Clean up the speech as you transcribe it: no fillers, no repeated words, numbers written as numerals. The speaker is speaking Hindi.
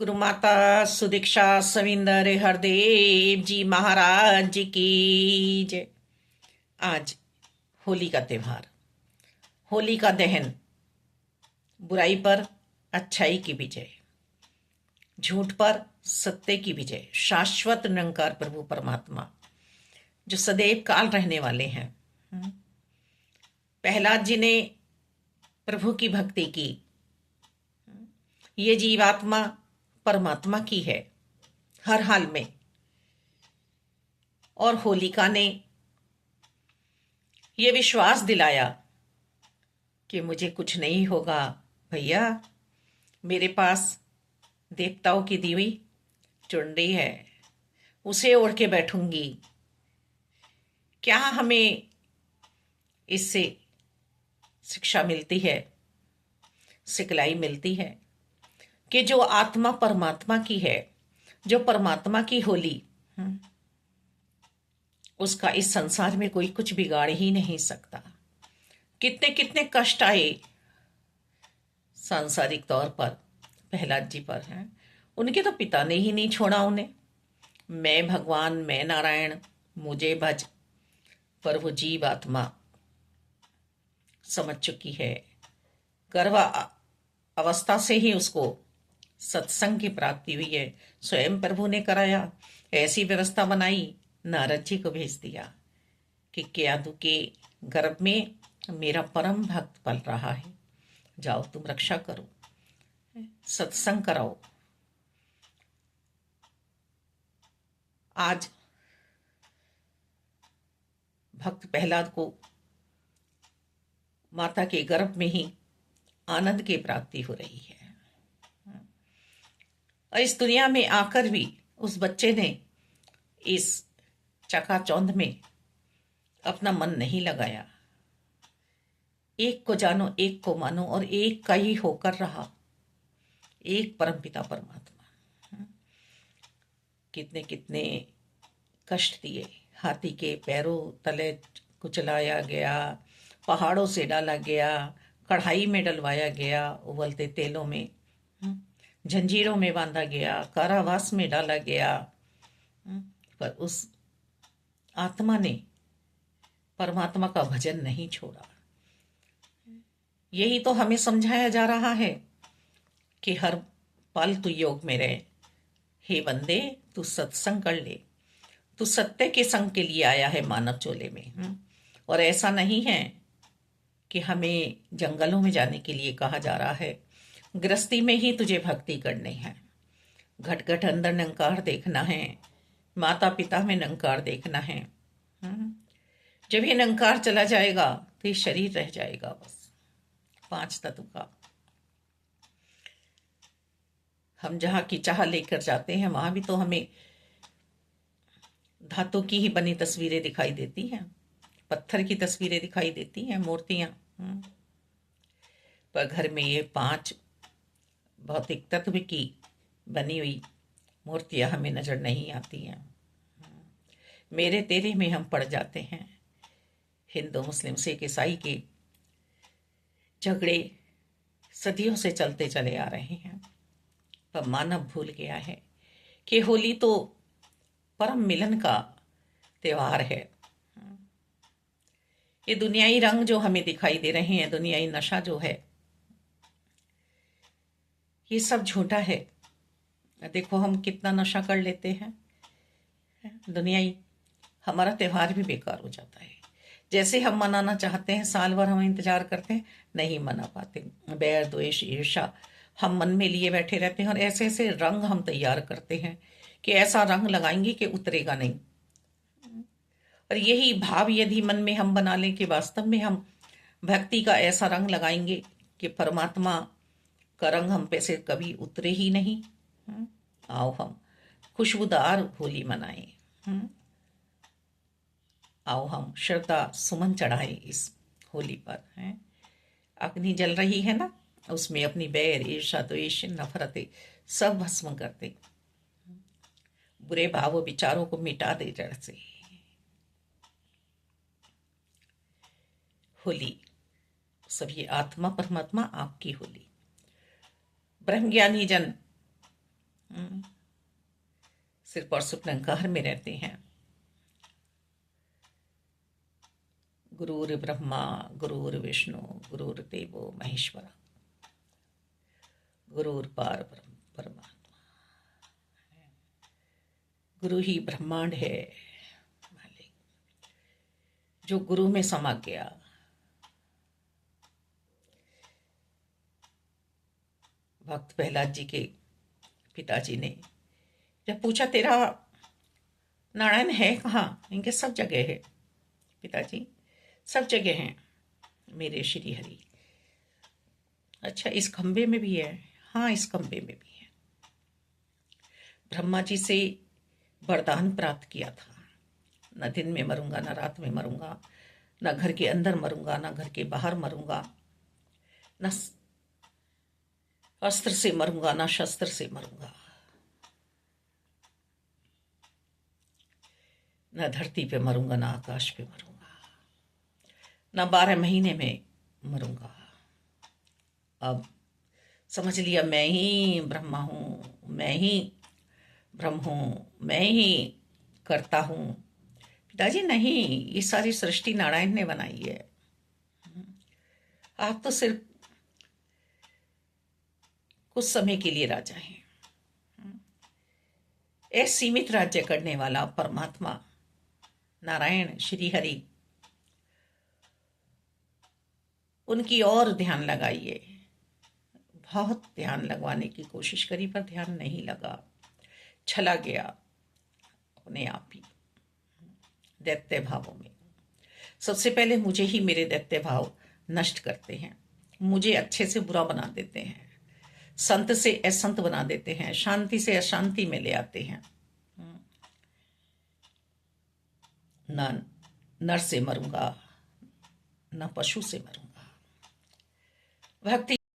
गुरु माता सुदीक्षा सविंदर हरदेव जी महाराज जी की जय। आज होली का त्योहार, होली का दहन, बुराई पर अच्छाई की विजय, झूठ पर सत्य की विजय, शाश्वत निरंकार प्रभु परमात्मा जो सदैव काल रहने वाले हैं। प्रहलाद जी ने प्रभु की भक्ति की। ये जीवात्मा परमात्मा की है हर हाल में। और होलिका ने ये विश्वास दिलाया कि मुझे कुछ नहीं होगा भैया, मेरे पास देवताओं की दी हुई चुनरी है, उसे ओढ़ के बैठूंगी। क्या हमें इससे शिक्षा मिलती है, सिखलाई मिलती है कि जो आत्मा परमात्मा की है, जो परमात्मा की होली, उसका इस संसार में कोई कुछ बिगाड़ ही नहीं सकता। कितने कितने कष्ट आए सांसारिक तौर पर प्रहलाद जी पर हैं, उनके तो पिता ने ही नहीं छोड़ा उन्हें। मैं भगवान, मैं नारायण, मुझे भज, पर वो जीव आत्मा समझ चुकी है। गर्भ अवस्था से ही उसको सत्संग की प्राप्ति हुई है। स्वयं प्रभु ने कराया, ऐसी व्यवस्था बनाई, नारद जी को भेज दिया कि केतु के गर्भ में मेरा परम भक्त पल रहा है, जाओ तुम रक्षा करो, सत्संग कराओ। आज भक्त प्रहलाद को माता के गर्भ में ही आनंद की प्राप्ति हो रही है। और इस दुनिया में आकर भी उस बच्चे ने इस चकाचौंध में अपना मन नहीं लगाया। एक को जानो, एक को मानो, और एक का ही होकर रहा, एक परमपिता परमात्मा। कितने कितने कष्ट दिए, हाथी के पैरों तले कुचलाया गया, पहाड़ों से डाला गया, कढ़ाई में डलवाया गया, उबलते तेलों में, जंजीरों में बांधा गया, कारावास में डाला गया, पर उस आत्मा ने परमात्मा का भजन नहीं छोड़ा। यही तो हमें समझाया जा रहा है कि हर पल तू योग में रहे। हे बंदे, तू सत्संग कर ले, तू सत्य के संग के लिए आया है मानव चोले में। और ऐसा नहीं है कि हमें जंगलों में जाने के लिए कहा जा रहा है। गृहस्थी में ही तुझे भक्ति करनी है। घट घट अंदर निरंकार देखना है, माता पिता में निरंकार देखना है। जब ये निरंकार चला जाएगा तो ये शरीर रह जाएगा बस, 5 तत्व का। हम जहां की चाह लेकर जाते हैं, वहां भी तो हमें धातु की ही बनी तस्वीरें दिखाई देती हैं, पत्थर की तस्वीरें दिखाई देती हैं, मूर्तियां। पर घर में ये 5 भौतिक तत्व की बनी हुई मूर्तियां हमें नजर नहीं आती हैं। मेरे तेरे में हम पड़ जाते हैं। हिंदू, मुस्लिम, सिख, ईसाई के झगड़े सदियों से चलते चले आ रहे हैं, पर मानव भूल गया है कि होली तो परम मिलन का त्योहार है। ये दुनियाई रंग जो हमें दिखाई दे रहे हैं, दुनियाई नशा जो है, ये सब झूठा है। देखो हम कितना नशा कर लेते हैं दुनियाई, हमारा त्योहार भी बेकार हो जाता है। जैसे हम मनाना चाहते हैं, साल भर हम इंतजार करते हैं, नहीं मना पाते। बैर, द्वेष, ईर्ष्या हम मन में लिए बैठे रहते हैं, और ऐसे ऐसे रंग हम तैयार करते हैं कि ऐसा रंग लगाएंगे कि उतरेगा नहीं। और यही भाव यदि मन में हम बना लें कि वास्तव में हम भक्ति का ऐसा रंग लगाएंगे कि परमात्मा का रंग हम पे से कभी उतरे ही नहीं। आओ हम खुशबूदार होली मनाएं। आओ हम श्रद्धा सुमन चढ़ाएं इस होली पर। हैं, अग्नि जल रही है ना, उसमें अपनी बैर, ईर्ष्या, द्वेष, नफरतें सब भस्म कर दे। बुरे भावों विचारों को मिटा दे जड़ से। होली सब ये आत्मा परमात्मा आपकी होली। ब्रह्मज्ञानी जन सिर्फ और सिर्फ निरंकार में रहते हैं। गुरुर् ब्रह्मा गुरुर्विष्णु गुरुर्देवो महेश्वरा, गुरुर्पार ब्रह्म परमात्मा। गुरु ही ब्रह्मांड है मालिक, जो गुरु में समा गया। भक्त प्रहलाद जी के पिताजी ने जब पूछा तेरा नारायण है कहाँ, इनके सब जगह है पिताजी, सब जगह हैं मेरे श्री हरि। अच्छा, इस खंबे में भी है? हाँ, इस खंबे में भी है। ब्रह्मा जी से वरदान प्राप्त किया था, न दिन में मरूंगा न रात में मरूंगा, न घर के अंदर मरूंगा न घर के बाहर मरूंगा, न अस्त्र से मरूंगा न शस्त्र से मरूंगा, न धरती पे मरूंगा न आकाश पे मरूंगा, न 12 महीने में मरूंगा। अब समझ लिया मैं ही ब्रह्मा हूं, मैं ही ब्रह्म हूं, मैं ही करता हूं। पिताजी नहीं, ये सारी सृष्टि नारायण ने बनाई है, आप तो सिर्फ कुछ समय के लिए राजा हैं। सीमित राज्य करने वाला परमात्मा नारायण श्री हरि, उनकी ओर ध्यान लगाइए। बहुत ध्यान लगवाने की कोशिश करी पर ध्यान नहीं लगा, चला गया अपने आप ही दैत्य भावों में। सबसे पहले मुझे ही मेरे दैत्य भाव नष्ट करते हैं, मुझे अच्छे से बुरा बना देते हैं, संत से असंत बना देते हैं, शांति से अशांति में ले आते हैं। न नर से मरूंगा न पशु से मरूंगा। भक्ति